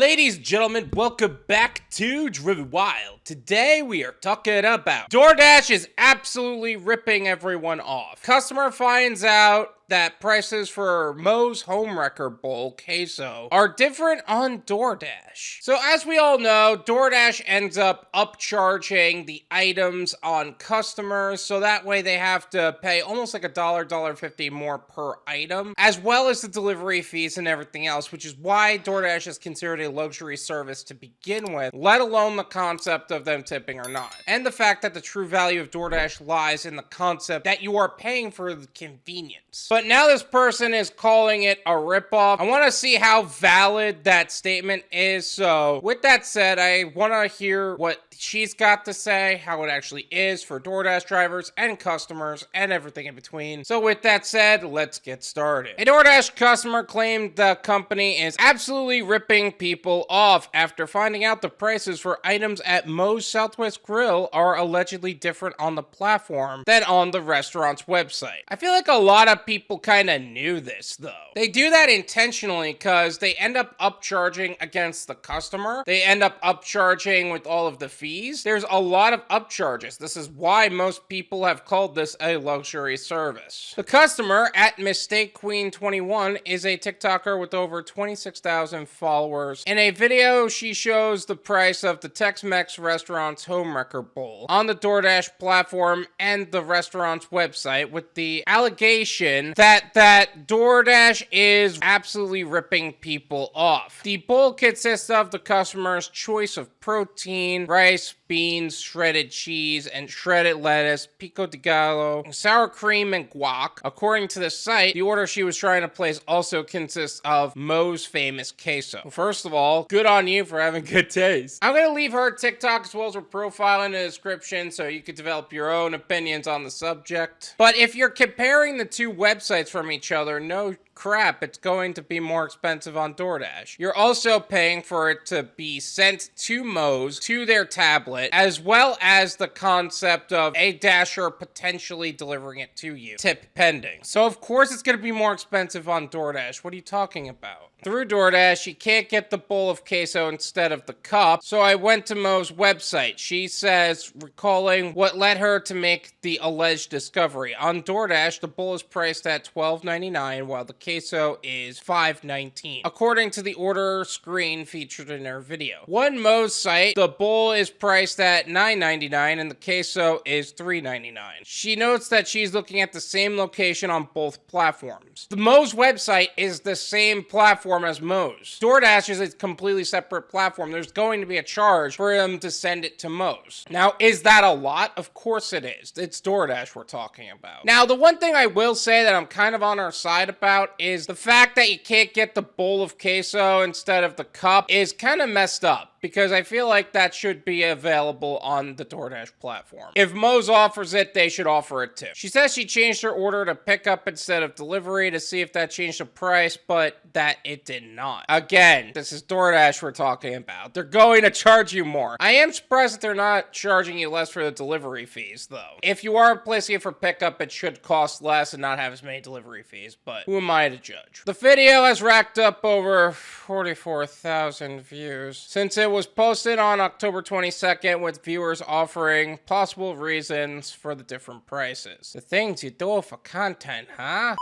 Ladies and gentlemen, welcome back to Driven Wild. Today we are talking about DoorDash is absolutely ripping everyone off. Customer finds out that prices for Moe's Homewrecker Bowl queso are different on DoorDash. So as we all know, DoorDash ends up upcharging the items on customers, so that way they have to pay almost like $1.50 more per item, as well as the delivery fees and everything else, which is why DoorDash is considered a luxury service to begin with, let alone the concept of them tipping or not. And the fact that the true value of DoorDash lies in the concept that you are paying for the convenience. But now this person is calling it a ripoff. I want to see how valid that statement is. So with that said, I want to hear what she's got to say, how it actually is for DoorDash drivers and customers and everything in between. So with that said, let's get started. A DoorDash customer claimed the company is absolutely ripping people off after finding out the prices for items at Moe's Southwest Grill are allegedly different on the platform than on the restaurant's website. I feel like a lot of people kind of knew this though. They do that intentionally because they end up upcharging against the customer. They end up upcharging with all of the fees. There's a lot of upcharges. This is why most people have called this a luxury service. The customer at Mistake Queen 21 is a TikToker with over 26,000 followers. In a video, she shows the price of the Tex-Mex restaurant's Homewrecker Bowl on the DoorDash platform and the restaurant's website, with the allegation that DoorDash is absolutely ripping people off. The bowl consists of the customer's choice of protein, rice, beans, shredded cheese, and shredded lettuce, pico de gallo, sour cream, and guac. According to the site, the order she was trying to place also consists of Moe's famous queso. Well, first of all, good on you for having good taste. I'm going to leave her TikTok as well as her profile in the description so you could develop your own opinions on the subject. But if you're comparing the two websites from each other, no crap, it's going to be more expensive on DoorDash. You're also paying for it to be sent to Moe's, to their tablet, as well as the concept of a Dasher potentially delivering it to you, tip pending. So of course it's going to be more expensive on DoorDash. What are you talking about? Through DoorDash, you can't get the bowl of queso instead of the cup, so I went to Moe's website. She says, recalling what led her to make the alleged discovery. On DoorDash, the bowl is priced at $12.99, while the queso is $5.19, according to the order screen featured in her video. One Moe's site, the bowl is priced at $9.99 and the queso is $3.99. She notes that she's looking at the same location on both platforms. The Moe's website is the same platform as Moe's. DoorDash is a completely separate platform. There's going to be a charge for them to send it to Moe's. Now, is that a lot? Of course it is. It's DoorDash we're talking about. Now, the one thing I will say that I'm kind of on our side about is the fact that you can't get the bowl of queso instead of the cup is kind of messed up, because I feel like that should be available on the DoorDash platform. If Moe's offers it, they should offer it too. She says she changed her order to pickup instead of delivery to see if that changed the price, but that it did not. Again, this is DoorDash we're talking about. They're going to charge you more. I am surprised that they're not charging you less for the delivery fees, though. If you are placing it for pickup, it should cost less and not have as many delivery fees, but who am I to judge? The video has racked up over 44,000 views since it was posted on October 22nd, with viewers offering possible reasons for the different prices. The things you do for content, huh?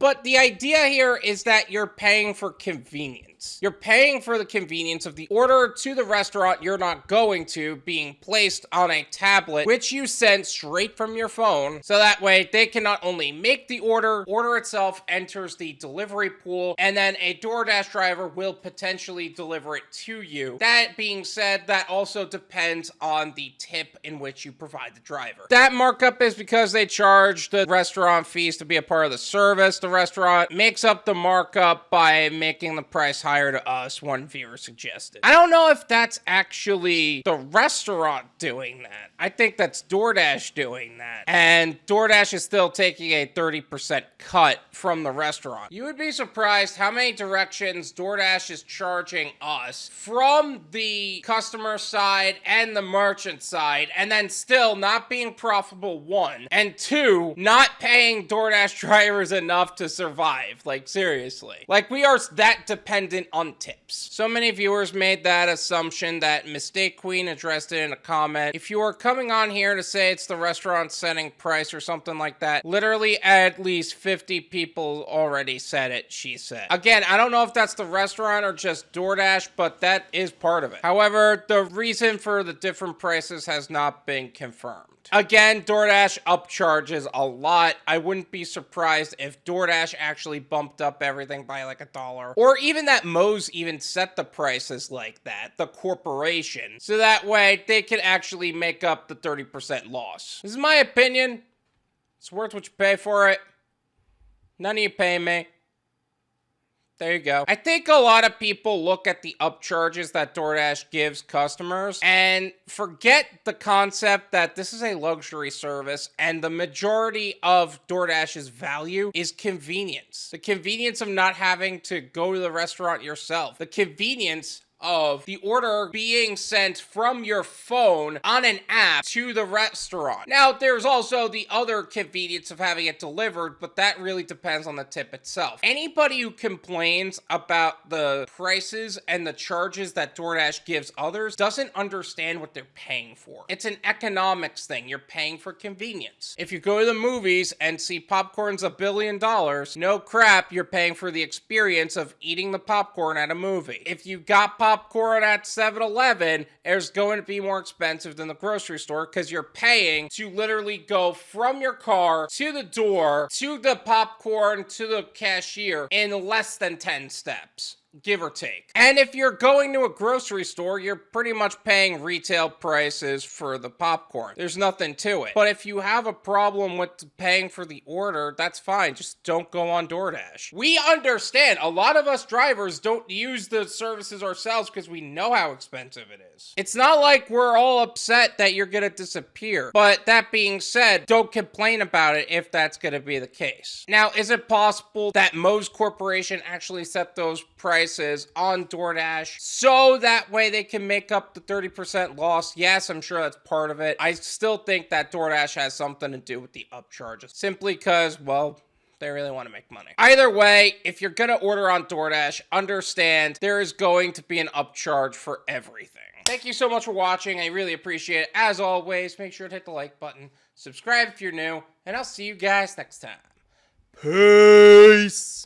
But the idea here is that you're paying for convenience. You're paying for the convenience of the order to the restaurant you're not going to being placed on a tablet, which you send straight from your phone. So that way they can not only make the order itself enters the delivery pool, and then a DoorDash driver will potentially deliver it to you. That being said, that also depends on the tip in which you provide the driver. That markup is because they charge the restaurant fees to be a part of the service. The restaurant makes up the markup by making the price higher to us, one viewer suggested. I don't know if that's actually the restaurant doing that. I think that's DoorDash doing that. And DoorDash is still taking a 30% cut from the restaurant. You would be surprised how many directions DoorDash is charging us from the customer side and the merchant side, and then still not being profitable, one, and two, not paying DoorDash drivers enough to to survive. Like, seriously. Like, we are that dependent on tips. So many viewers made that assumption. That Mistake Queen addressed it in a comment. If you are coming on here to say it's the restaurant setting price or something like that, literally at least 50 people already said it, she said. Again, I don't know if that's the restaurant or just DoorDash, but that is part of it. However, the reason for the different prices has not been confirmed. Again, DoorDash upcharges a lot. I wouldn't be surprised if DoorDash actually bumped up everything by like $1. Or even that Moe's even set the prices like that, the corporation. So that way they can actually make up the 30% loss. This is my opinion. It's worth what you pay for it. None of you pay me. There you go. I think a lot of people look at the upcharges that DoorDash gives customers and forget the concept that this is a luxury service and the majority of DoorDash's value is convenience. The convenience of not having to go to the restaurant yourself. The convenience of the order being sent from your phone on an app to the restaurant. Now, there's also the other convenience of having it delivered, but that really depends on the tip itself. Anybody who complains about the prices and the charges that DoorDash gives others doesn't understand what they're paying for. It's an economics thing. You're paying for convenience. If you go to the movies and see popcorn's $1 billion, no crap, you're paying for the experience of eating the popcorn at a movie. If you got popcorn at 7-Eleven, it's going to be more expensive than the grocery store because you're paying to literally go from your car to the door, to the popcorn, to the cashier in less than 10 steps. Give or take. And if you're going to a grocery store, you're pretty much paying retail prices for the popcorn. There's nothing to it. But if you have a problem with paying for the order, that's fine. Just don't go on DoorDash. We understand. A lot of us drivers don't use the services ourselves because we know how expensive it is. It's not like we're all upset that you're gonna disappear. But that being said, don't complain about it if that's gonna be the case. Now, is it possible that Moe's Corporation actually set those prices on DoorDash so that way they can make up the 30% loss? Yes, I'm sure that's part of it. I still think that DoorDash has something to do with the upcharges simply because, well, they really want to make money. Either way, if you're gonna order on DoorDash, understand there is going to be an upcharge for everything. Thank you so much for watching. I really appreciate it. As always, make sure to hit the like button, subscribe if you're new, and I'll see you guys next time. Peace!